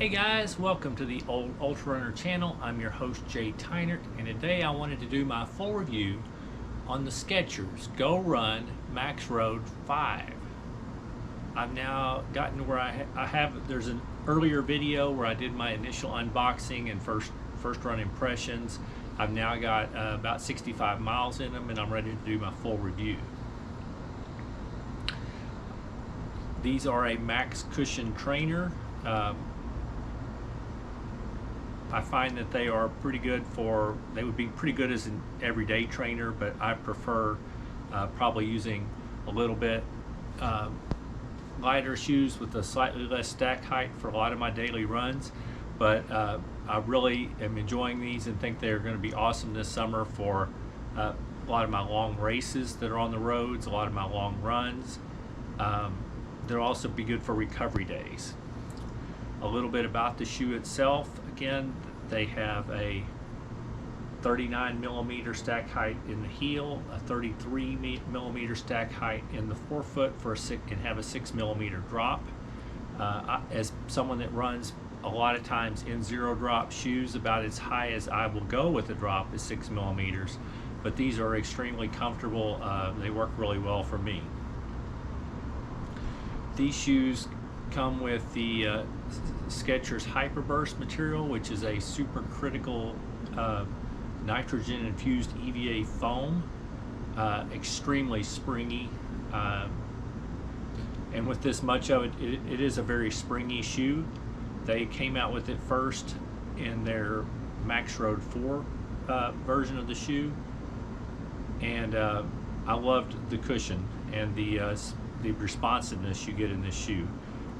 Hey guys, welcome to the Old Ultra Runner channel. I'm your host Jay Tynert, and today I wanted to do my full review on the Skechers Go Run Max Road 5. I've now gotten to where I have, there's an earlier video where I did my initial unboxing and first run impressions. I've now got about 65 miles in them, and I'm ready to do my full review. These are a max cushion trainer. I find that they are pretty good they would be pretty good as an everyday trainer, but I prefer probably using a little bit lighter shoes with a slightly less stack height for a lot of my daily runs. But I really am enjoying these and think they're going to be awesome this summer for a lot of my long races that are on the roads, a lot of my long runs. They'll also be good for recovery days. A little bit about the shoe itself. Again, they have a 39 millimeter stack height in the heel, a 33 millimeter stack height in the forefoot and have a 6 millimeter drop. As someone that runs a lot of times in zero drop shoes, about as high as I will go with a drop is 6 millimeters, but these are extremely comfortable. They work really well for me. These shoes come with the Skechers Hyperburst material, which is a supercritical nitrogen infused EVA foam, extremely springy, and with this much of it, it is a very springy shoe. They came out with it first in their Max Road 4 version of the shoe, and I loved the cushion and the responsiveness you get in this shoe.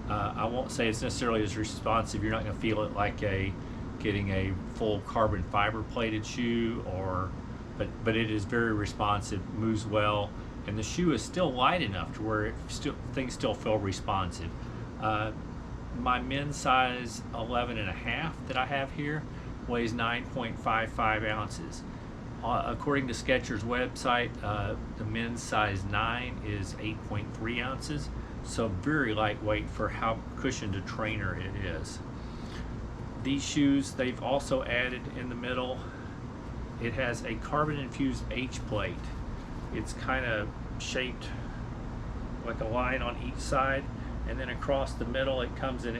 I won't say it's necessarily as responsive. You're not going to feel it like getting a full carbon fiber plated shoe, but it is very responsive, moves well, and the shoe is still light enough to where things still feel responsive. My men's size 11.5 that I have here weighs 9.55 ounces. According to Skechers website, the men's size 9 is 8.3 ounces. So very lightweight for how cushioned a trainer it is. These shoes, they've also added in the middle, it has a carbon infused H plate. It's kind of shaped like a line on each side, and then across the middle it comes in,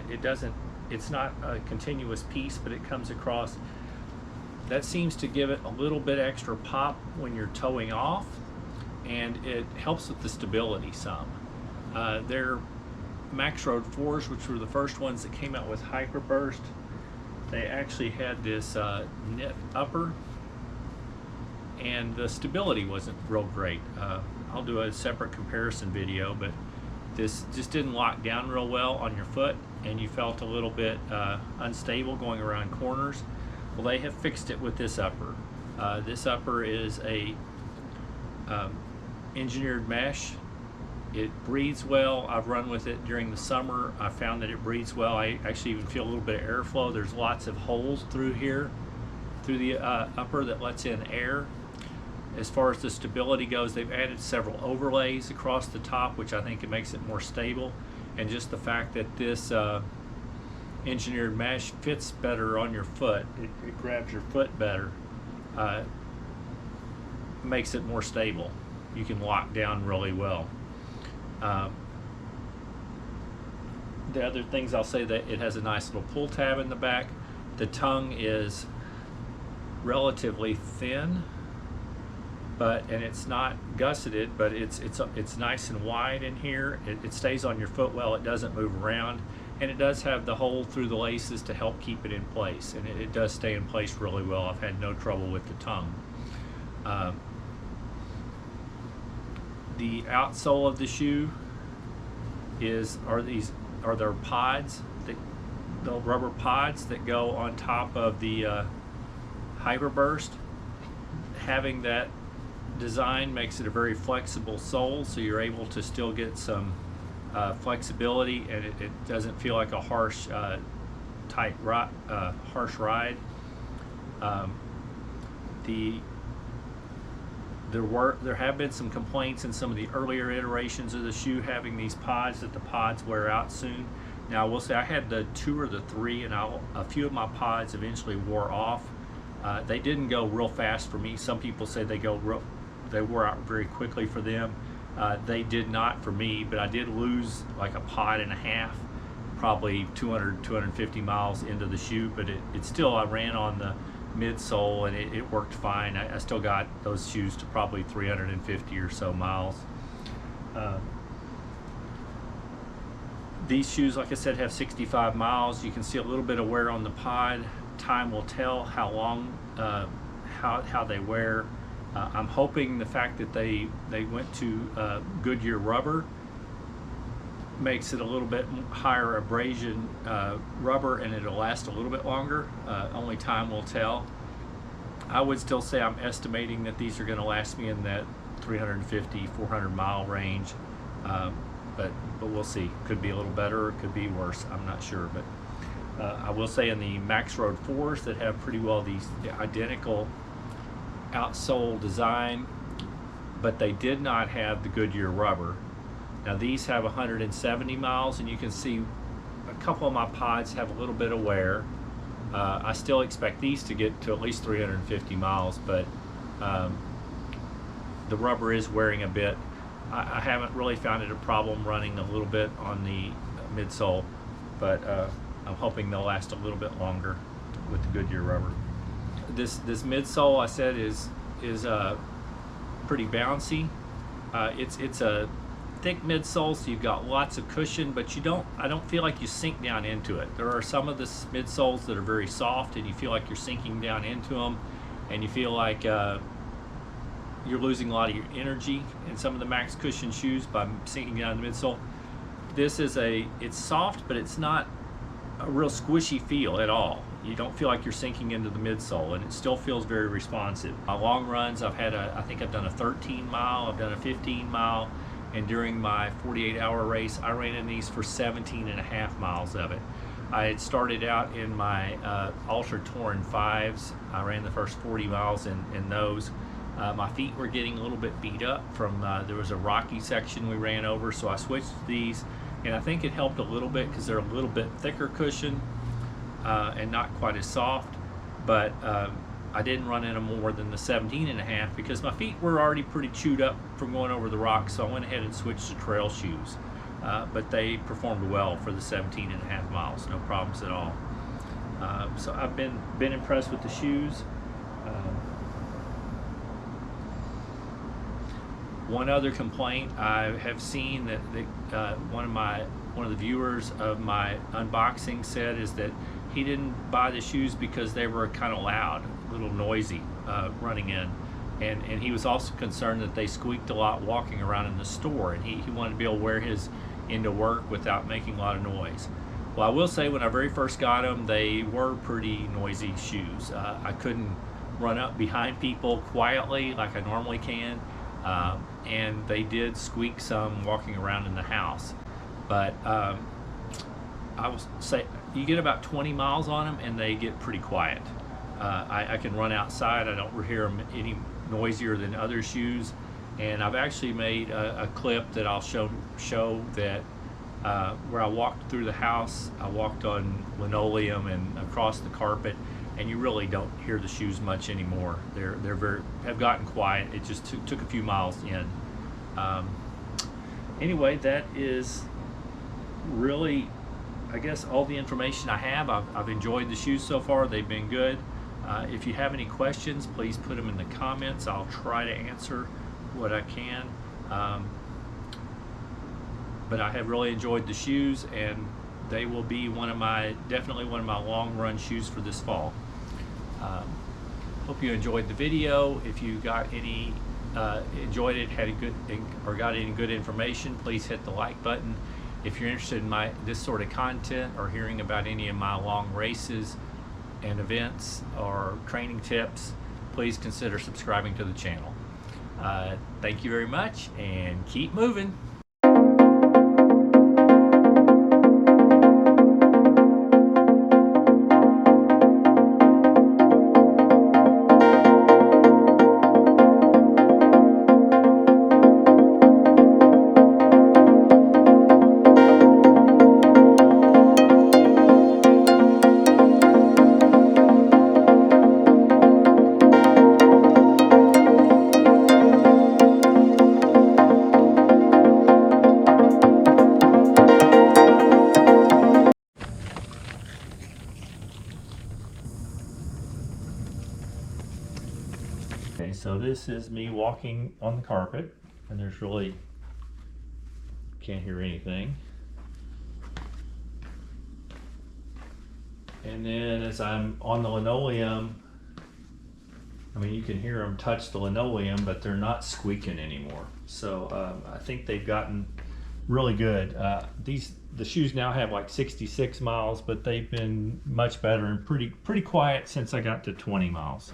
it's not a continuous piece, but it comes across. That seems to give it a little bit extra pop when you're towing off, and it helps with the stability some. Their Max Road 4s, which were the first ones that came out with Hyperburst, they actually had this knit upper, and the stability wasn't real great. I'll do a separate comparison video, but this just didn't lock down real well on your foot, and you felt a little bit unstable going around corners. Well, they have fixed it with this upper. This upper is a engineered mesh. It breathes well. I've run with it during the summer. I found that it breathes well. I actually even feel a little bit of airflow. There's lots of holes through here, through the upper, that lets in air. As far as the stability goes, they've added several overlays across the top, which I think it makes it more stable. And just the fact that this engineered mesh fits better on your foot, it grabs your foot better, makes it more stable. You can lock down really well. The other things I'll say, that it has a nice little pull tab in the back. The tongue is relatively thin, and it's not gusseted, but it's nice and wide in here. It stays on your foot well. It doesn't move around, and it does have the hole through the laces to help keep it in place, and it does stay in place really well. I've had no trouble with the tongue. The outsole of the shoe are their pods, the rubber pods that go on top of the Hyperburst. Having that design makes it a very flexible sole, so you're able to still get some flexibility, and it doesn't feel like a harsh, harsh ride. There have been some complaints in some of the earlier iterations of the shoe having these pods, that the pods wear out soon. Now I will say I had the 2 or the 3, and a few of my pods eventually wore off. They didn't go real fast for me. Some people say they wore out very quickly for them. They did not for me, but I did lose like a pod and a half, probably 200, 250 miles into the shoe, but it still, I ran on the midsole and it worked fine. I still got those shoes to probably 350 or so miles. These shoes, like I said, have 65 miles. You can see a little bit of wear on the pod. Time will tell how long, how they wear. I'm hoping the fact that they went to Goodyear rubber makes it a little bit higher abrasion rubber, and it'll last a little bit longer. Only time will tell. I would still say I'm estimating that these are going to last me in that 350, 400 mile range, but we'll see. Could be a little better, it could be worse. I'm not sure, but I will say in the Max Road 4s that have pretty well the identical outsole design, but they did not have the Goodyear rubber. Now these have 170 miles, and you can see a couple of my pods have a little bit of wear. I still expect these to get to at least 350 miles, but the rubber is wearing a bit. I haven't really found it a problem running a little bit on the midsole, but I'm hoping they'll last a little bit longer with the Goodyear rubber. This midsole, I said, is pretty bouncy. It's a thick midsole, so you've got lots of cushion, but I don't feel like you sink down into it. There are some of the midsoles that are very soft, and you feel like you're sinking down into them, and you feel like you're losing a lot of your energy in some of the max cushion shoes by sinking down the midsole. This is it's soft, but it's not a real squishy feel at all. You don't feel like you're sinking into the midsole, and it still feels very responsive. My long runs, I think I've done a 13 mile, I've done a 15 mile, and during my 48-hour race, I ran in these for 17 and a half miles of it. I had started out in my Ultra Touring 5s. I ran the first 40 miles in those. My feet were getting a little bit beat up from, there was a rocky section we ran over, so I switched to these, and I think it helped a little bit because they're a little bit thicker cushion and not quite as soft, but I didn't run in them more than the 17 and a half because my feet were already pretty chewed up from going over the rocks, so I went ahead and switched to trail shoes. But they performed well for the 17 and a half miles, no problems at all. So I've been impressed with the shoes. One other complaint I have seen that one of the viewers of my unboxing said is that he didn't buy the shoes because they were kind of loud, a little noisy running in, and he was also concerned that they squeaked a lot walking around in the store, and he wanted to be able to wear his into work without making a lot of noise. Well, I will say when I very first got them, they were pretty noisy shoes. I couldn't run up behind people quietly like I normally can, and they did squeak some walking around in the house. But I will say you get about 20 miles on them and they get pretty quiet. I can run outside. I don't hear them any noisier than other shoes. And I've actually made a clip that I'll show that where I walked through the house. I walked on linoleum and across the carpet, and you really don't hear the shoes much anymore. They're have gotten quiet. It just took a few miles in. Anyway, that is really, I guess, all the information I have. I've enjoyed the shoes so far. They've been good. If you have any questions, please put them in the comments. I'll try to answer what I can. But I have really enjoyed the shoes, and they will be definitely one of my long run shoes for this fall. Hope you enjoyed the video. If you got any enjoyed it, had a good or got any good information, please hit the like button. If you're interested in this sort of content or hearing about any of my long races and events or training tips, please consider subscribing to the channel. Thank you very much, and keep moving. Okay, so this is me walking on the carpet, and there's really, can't hear anything. And then as I'm on the linoleum, I mean, you can hear them touch the linoleum, but they're not squeaking anymore. So I think they've gotten really good. The shoes now have like 66 miles, but they've been much better and pretty quiet since I got to 20 miles.